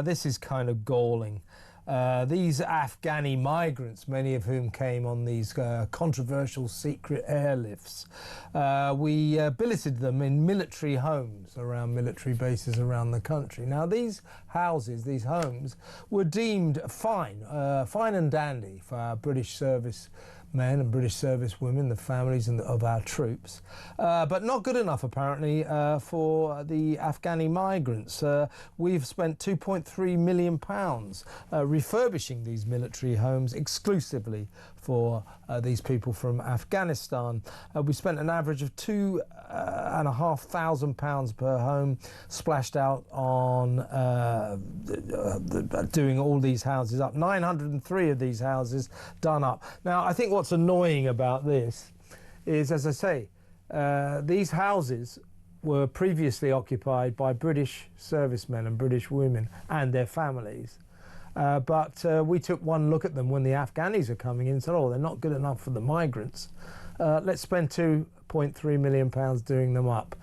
This is kind of galling. These Afghani migrants, many of whom came on these controversial secret airlifts, we billeted them in military homes around military bases around the country. Now, these houses, these homes, were deemed fine and dandy for our British service men and British service women, the families of our troops, but not good enough apparently for the Afghani migrants. We've spent £2.3 million refurbishing these military homes exclusively for these people from Afghanistan. We spent an average of £2,500 per home splashed out on doing all these houses up. 903 of these houses done up. Now, I think what's annoying about this is, as I say, these houses were previously occupied by British servicemen and British women and their families. But we took one look at them when the Afghanis are coming in and said, oh, they're not good enough for the migrants. Let's spend £2.3 million doing them up.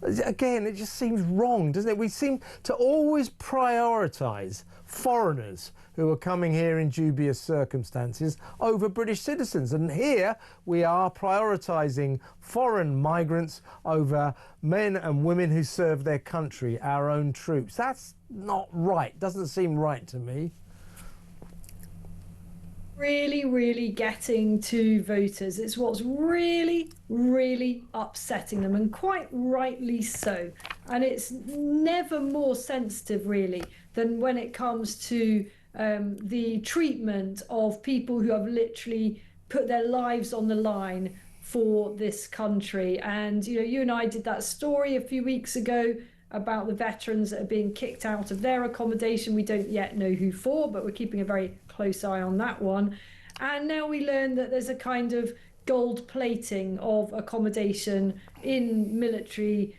Again, it just seems wrong, doesn't it? We seem to always prioritise foreigners who are coming here in dubious circumstances over British citizens. And here we are prioritising foreign migrants over men and women who serve their country, our own troops. That's not right. Doesn't seem right to me. Really getting to voters. It's what's really upsetting them, and quite rightly so. And it's never more sensitive really than when it comes to the treatment of people who have literally put their lives on the line for this country. And you know, you and I did that story a few weeks ago about the veterans that are being kicked out of their accommodation. We don't yet know who for, but we're keeping a very close eye on that one. And now we learn that there's a kind of gold plating of accommodation in military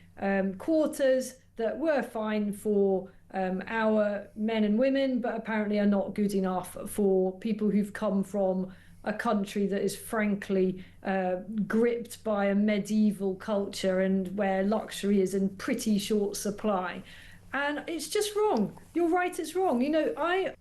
quarters that were fine for our men and women, but apparently are not good enough for people who've come from a country that is frankly gripped by a medieval culture and where luxury is in pretty short supply. And it's just wrong. You're right, it's wrong. You know,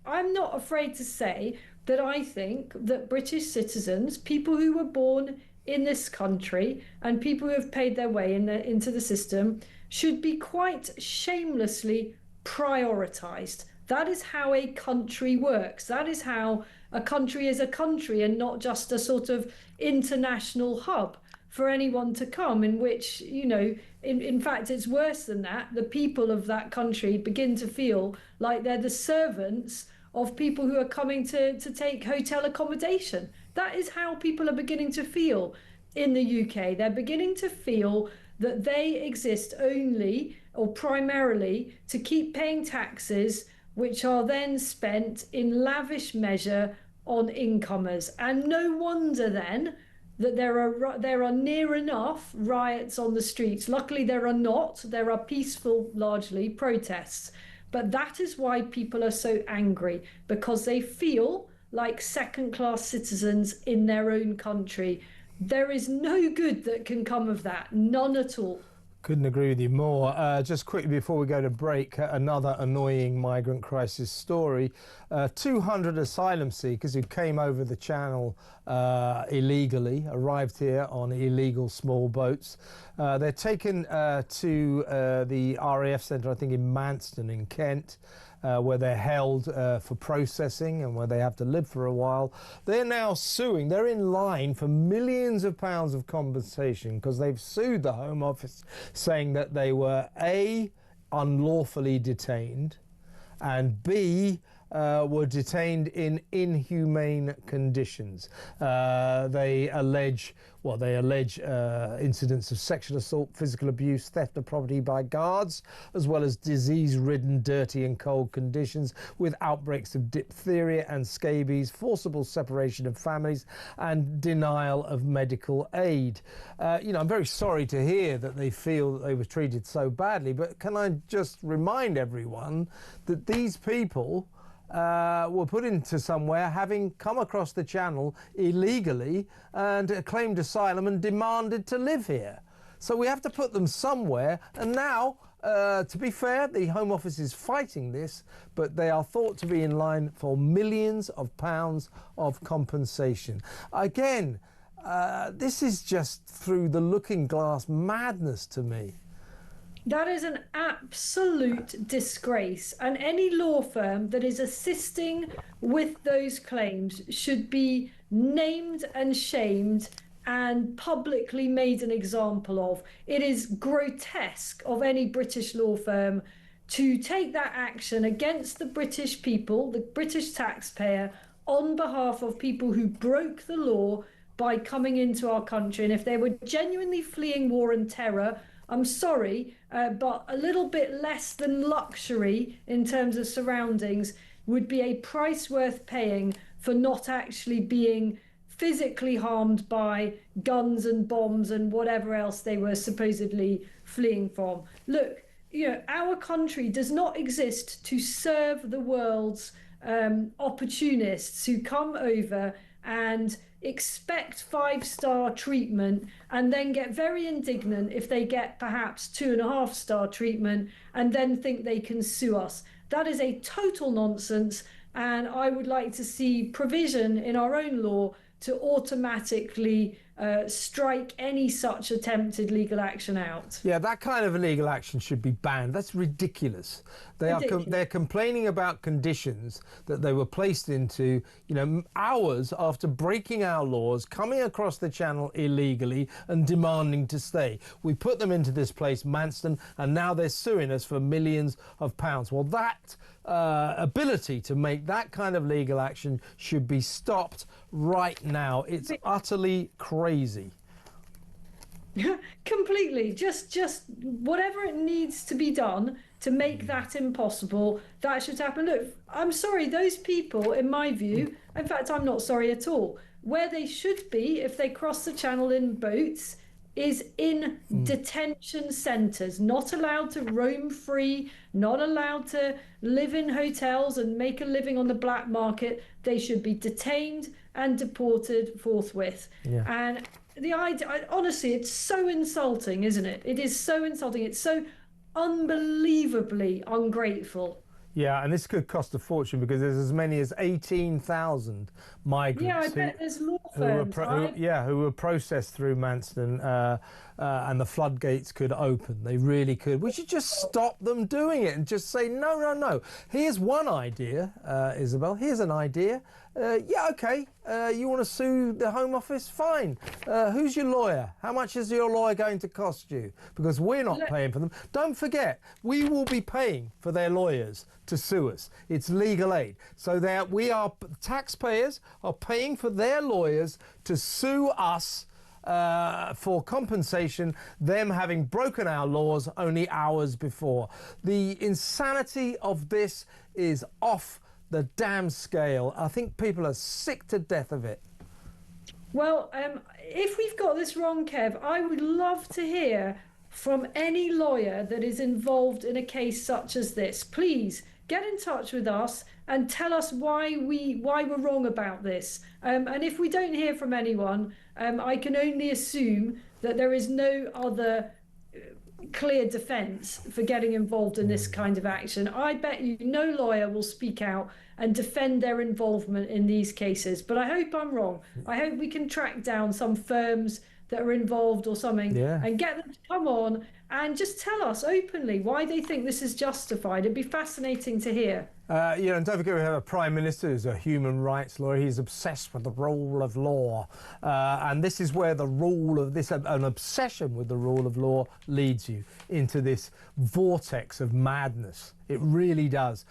I'm not afraid to say that I think that British citizens, people who were born in this country and people who have paid their way into the system, should be quite shamelessly prioritised. That is how a country works. That is how a country is a country, and not just a sort of international hub for anyone to come, in which, you know, in fact, it's worse than that. The people of that country begin to feel like they're the servants of people who are coming to take hotel accommodation. That is how people are beginning to feel in the UK. They're beginning to feel that they exist only or primarily to keep paying taxes, which are then spent in lavish measure on incomers. And no wonder then that there are near enough riots on the streets. Luckily there are not. There are peaceful, largely, protests. But that is why people are so angry, because they feel like second-class citizens in their own country. There is no good that can come of that, none at all. Couldn't agree with you more. Just quickly before we go to break, another annoying migrant crisis story. 200 asylum seekers who came over the channel illegally, arrived here on illegal small boats. They're taken to the RAF centre, I think in Manston in Kent, where they're held for processing and where they have to live for a while. They're now suing. They're in line for millions of pounds of compensation because they've sued the Home Office, saying that they were A, unlawfully detained, and B, were detained in inhumane conditions. They allege incidents of sexual assault, physical abuse, theft of property by guards, as well as disease-ridden, dirty and cold conditions with outbreaks of diphtheria and scabies, forcible separation of families and denial of medical aid. You know, I'm very sorry to hear that they feel that they were treated so badly, but can I just remind everyone that these people were put into somewhere having come across the channel illegally and claimed asylum and demanded to live here. So we have to put them somewhere, and now to be fair, the Home Office is fighting this, but they are thought to be in line for millions of pounds of compensation. Again, this is just through the looking glass madness to me. That is an absolute disgrace, and any law firm that is assisting with those claims should be named and shamed and publicly made an example of. It is grotesque of any British law firm to take that action against the British people, the British taxpayer, on behalf of people who broke the law by coming into our country. And if they were genuinely fleeing war and terror, I'm sorry, but a little bit less than luxury in terms of surroundings would be a price worth paying for not actually being physically harmed by guns and bombs and whatever else they were supposedly fleeing from. Look, you know, our country does not exist to serve the world's opportunists who come over and expect five-star treatment and then get very indignant if they get perhaps 2.5-star treatment and then think they can sue us. That is a total nonsense, and I would like to see provision in our own law to automatically strike any such attempted legal action out. Yeah, that kind of illegal action should be banned. That's ridiculous. They're complaining about conditions that they were placed into, you know, hours after breaking our laws, coming across the channel illegally and demanding to stay. We put them into this place, Manston, and now they're suing us for millions of pounds. Well, that ability to make that kind of legal action should be stopped right now. It's utterly crazy. Completely. Just whatever it needs to be done to make that impossible, that should happen. Look, I'm sorry, those people, in my view, in fact, I'm not sorry at all, where they should be if they cross the channel in boats is in detention centres, not allowed to roam free, not allowed to live in hotels and make a living on the black market. They should be detained and deported forthwith. Yeah. And the idea, honestly, it's so insulting, isn't it? It is so insulting. It's so unbelievably ungrateful. Yeah, and this could cost a fortune because there's as many as 18,000 migrants. Yeah, I bet there's law firms. Who were processed through Manston, and the floodgates could open. They really could. We should just stop them doing it and just say, no, no, no. Here's one idea, Isabel. Here's an idea. Yeah, OK. You want to sue the Home Office? Fine. Who's your lawyer? How much is your lawyer going to cost you? Because we're not paying for them. Don't forget, we will be paying for their lawyers to sue us. It's legal aid. So taxpayers are paying for their lawyers to sue us for compensation, them having broken our laws only hours before. The insanity of this is off the damn scale. I think people are sick to death of it. Well, if we've got this wrong, Kev, I would love to hear from any lawyer that is involved in a case such as this. Please get in touch with us and tell us why we're wrong about this. And if we don't hear from anyone, I can only assume that there is no other clear defence for getting involved in this kind of action. I bet you no lawyer will speak out and defend their involvement in these cases. But I hope I'm wrong. I hope we can track down some firms that are involved or something and get them to come on and just tell us openly why they think this is justified. It'd be fascinating to hear. And don't forget we have a Prime Minister who's a human rights lawyer. He's obsessed with the rule of law. And this is where an obsession with the rule of law leads you into this vortex of madness. It really does.